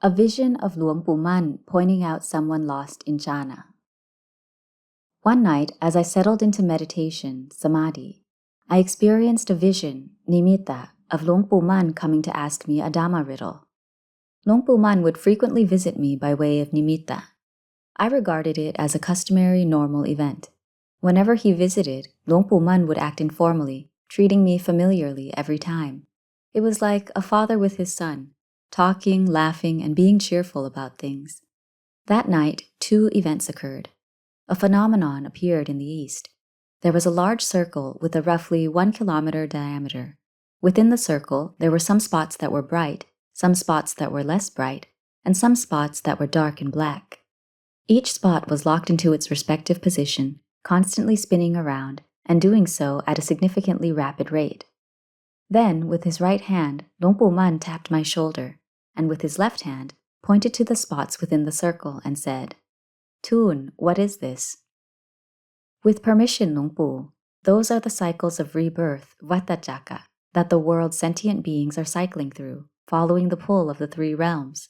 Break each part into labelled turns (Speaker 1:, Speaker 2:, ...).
Speaker 1: A vision of Luang Por Thoon pointing out someone lost in Jhāna. One night, as I settled into meditation, samadhi, I experienced a vision, nimitta, of Luang Por Thoon coming to ask me a Dhamma riddle. Luang Por Thoon would frequently visit me by way of nimitta. I regarded it as a customary, normal event. Whenever he visited, Luang Por Thoon would act informally, treating me familiarly every time. It was like a father with his son, talking, laughing, and being cheerful about things. That night, two events occurred. A phenomenon appeared in the east. There was a large circle with a roughly 1 kilometer diameter. Within the circle, there were some spots that were bright, some spots that were less bright, and some spots that were dark and black. Each spot was locked into its respective position, constantly spinning around, and doing so at a significantly rapid rate. Then, with his right hand, Luang Por Thoon tapped my shoulder, and with his left hand, pointed to the spots within the circle and said, "Thoon, what is this?" With permission, Luang Por, those are the cycles of rebirth, vattajaka, that the world's sentient beings are cycling through, following the pull of the three realms.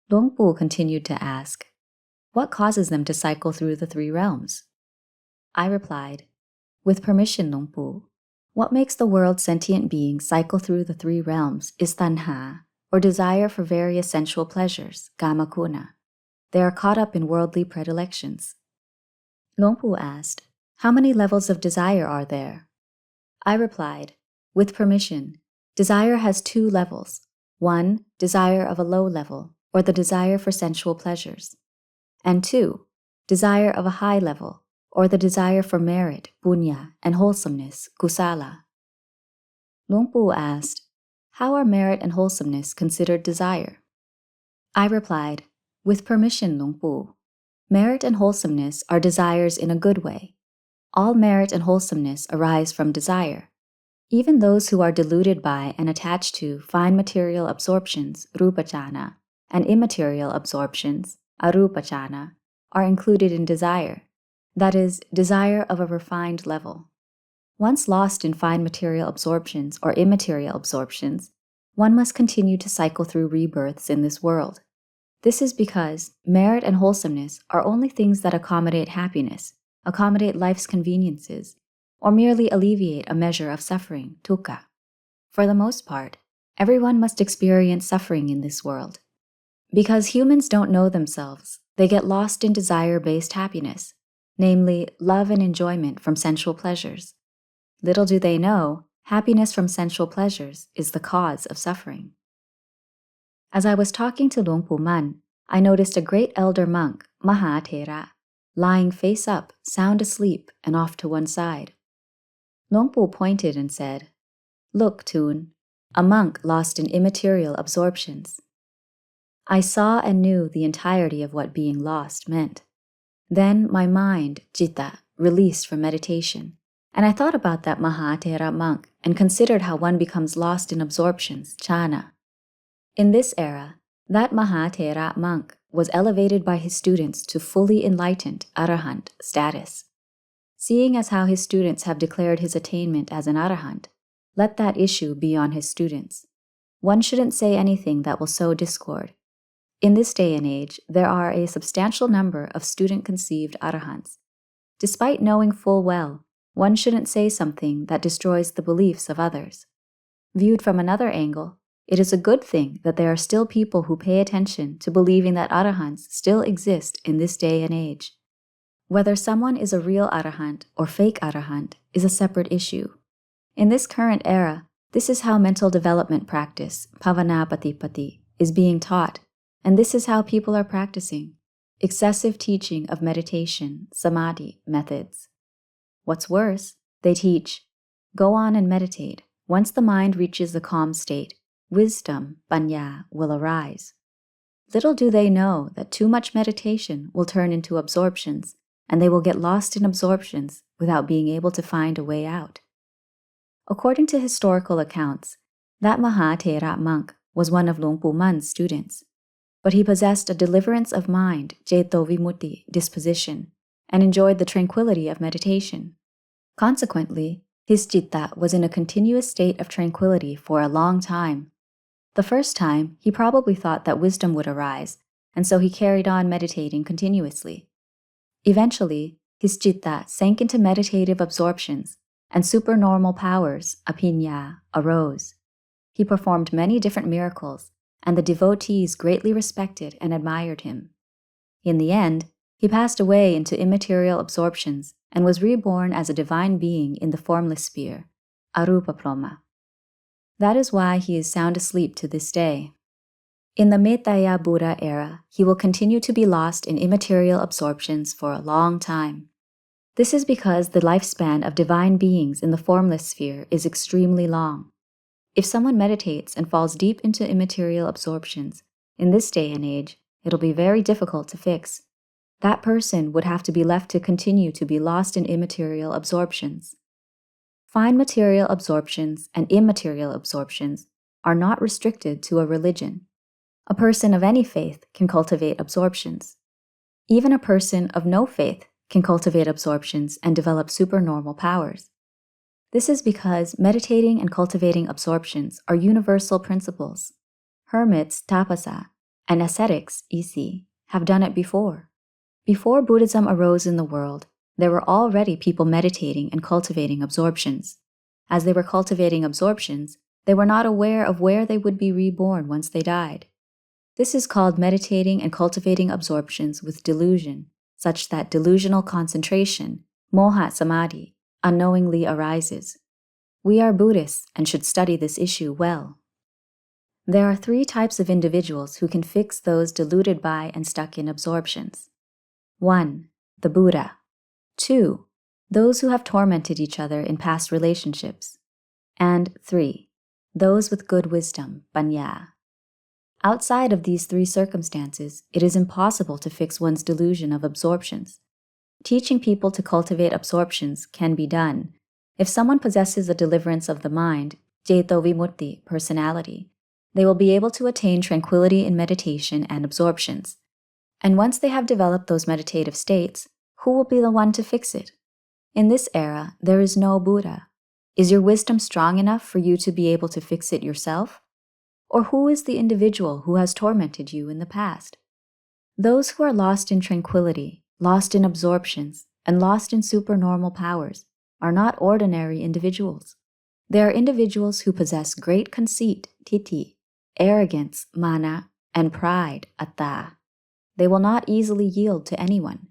Speaker 1: Luang Por continued to ask, "What causes them to cycle through the three realms?" I replied, "With permission, Luang Por, what makes the world's sentient beings cycle through the three realms is tanha, or desire for various sensual pleasures, kamakuna. They are caught up in worldly predilections." Luang Por asked, "How many levels of desire are there?" I replied, "With permission, desire has 2 levels. 1, desire of a low level, or the desire for sensual pleasures. And 2, desire of a high level, or the desire for merit, punya, and wholesomeness, kusala." Luang Por asked, "How are merit and wholesomeness considered desire?" I replied, "With permission, Luang Por, merit and wholesomeness are desires in a good way. All merit and wholesomeness arise from desire. Even those who are deluded by and attached to fine material absorptions, rupacana, and immaterial absorptions, arupacana, are included in desire, that is, desire of a refined level. Once lost in fine material absorptions or immaterial absorptions, one must continue to cycle through rebirths in this world. This is because merit and wholesomeness are only things that accommodate happiness, accommodate life's conveniences, or merely alleviate a measure of suffering, dukkha. For the most part, everyone must experience suffering in this world. Because humans don't know themselves, they get lost in desire-based happiness, namely love and enjoyment from sensual pleasures. Little do they know, happiness from sensual pleasures is the cause of suffering." As I was talking to Luang Por Thoon, I noticed a great elder monk, Mahathera, lying face up, sound asleep, and off to one side. Luang Por pointed and said, "Look, Thoon, a monk lost in immaterial absorptions." I saw and knew the entirety of what being lost meant. Then my mind, citta, released from meditation, and I thought about that Mahathera monk and considered how one becomes lost in absorptions, Jhāna. In this era, that Mahathera monk was elevated by his students to fully enlightened arahant status. Seeing as how his students have declared his attainment as an arahant, let that issue be on his students. One shouldn't say anything that will sow discord. In this day and age, there are a substantial number of student-conceived arahants. Despite knowing full well, one shouldn't say something that destroys the beliefs of others. Viewed from another angle, it is a good thing that there are still people who pay attention to believing that arahants still exist in this day and age. Whether someone is a real arahant or fake arahant is a separate issue. In this current era, this is how mental development practice, pavanapatipati, is being taught, and this is how people are practicing excessive teaching of meditation, samadhi methods. What's worse, they teach, go on and meditate. Once the mind reaches the calm state, wisdom, panya, will arise. Little do they know that too much meditation will turn into absorptions, and they will get lost in absorptions without being able to find a way out. According to historical accounts, that Mahathera monk was one of Luang Por Thoon's students, but he possessed a deliverance of mind, ceto vimutti, disposition, and enjoyed the tranquility of meditation. Consequently, his citta was in a continuous state of tranquility for a long time. The first time, he probably thought that wisdom would arise, and so he carried on meditating continuously. Eventually, his citta sank into meditative absorptions, and supernormal powers, apiññā, arose. He performed many different miracles, and the devotees greatly respected and admired him. In the end, he passed away into immaterial absorptions and was reborn as a divine being in the formless sphere, arupabrahma. That is why he is sound asleep to this day. In the Mettaya Buddha era, he will continue to be lost in immaterial absorptions for a long time. This is because the lifespan of divine beings in the formless sphere is extremely long. If someone meditates and falls deep into immaterial absorptions, in this day and age, it'll be very difficult to fix. That person would have to be left to continue to be lost in immaterial absorptions. Fine material absorptions and immaterial absorptions are not restricted to a religion. A person of any faith can cultivate absorptions. Even a person of no faith can cultivate absorptions and develop supernormal powers. This is because meditating and cultivating absorptions are universal principles. Hermits, tapasa, and ascetics, isi, have done it before. Before Buddhism arose in the world, there were already people meditating and cultivating absorptions. As they were cultivating absorptions, they were not aware of where they would be reborn once they died. This is called meditating and cultivating absorptions with delusion, such that delusional concentration, moha samadhi, unknowingly arises. We are Buddhists and should study this issue well. There are 3 types of individuals who can fix those deluded by and stuck in absorptions. 1. The Buddha. 2. Those who have tormented each other in past relationships. And 3. Those with good wisdom, paññā. Outside of these 3 circumstances, it is impossible to fix one's delusion of absorptions. Teaching people to cultivate absorptions can be done. If someone possesses a deliverance of the mind, ceto vimutti, personality, they will be able to attain tranquility in meditation and absorptions. And once they have developed those meditative states, who will be the one to fix it? In this era, there is no Buddha. Is your wisdom strong enough for you to be able to fix it yourself? Or who is the individual who has tormented you in the past? Those who are lost in tranquility, lost in absorptions, and lost in supernormal powers are not ordinary individuals. They are individuals who possess great conceit, titi, arrogance, mana, and pride, atta. They will not easily yield to anyone.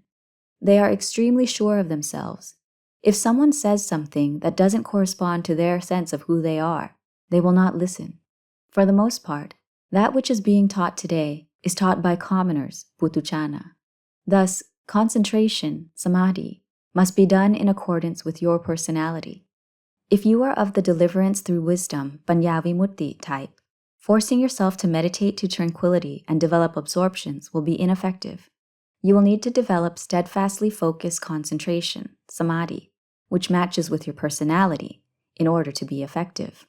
Speaker 1: They are extremely sure of themselves. If someone says something that doesn't correspond to their sense of who they are, they will not listen. For the most part, that which is being taught today is taught by commoners, putucana. Thus, concentration, samadhi, must be done in accordance with your personality. If you are of the deliverance through wisdom, paññā vimutti type, forcing yourself to meditate to tranquility and develop absorptions will be ineffective. You will need to develop steadfastly focused concentration, samadhi, which matches with your personality, in order to be effective.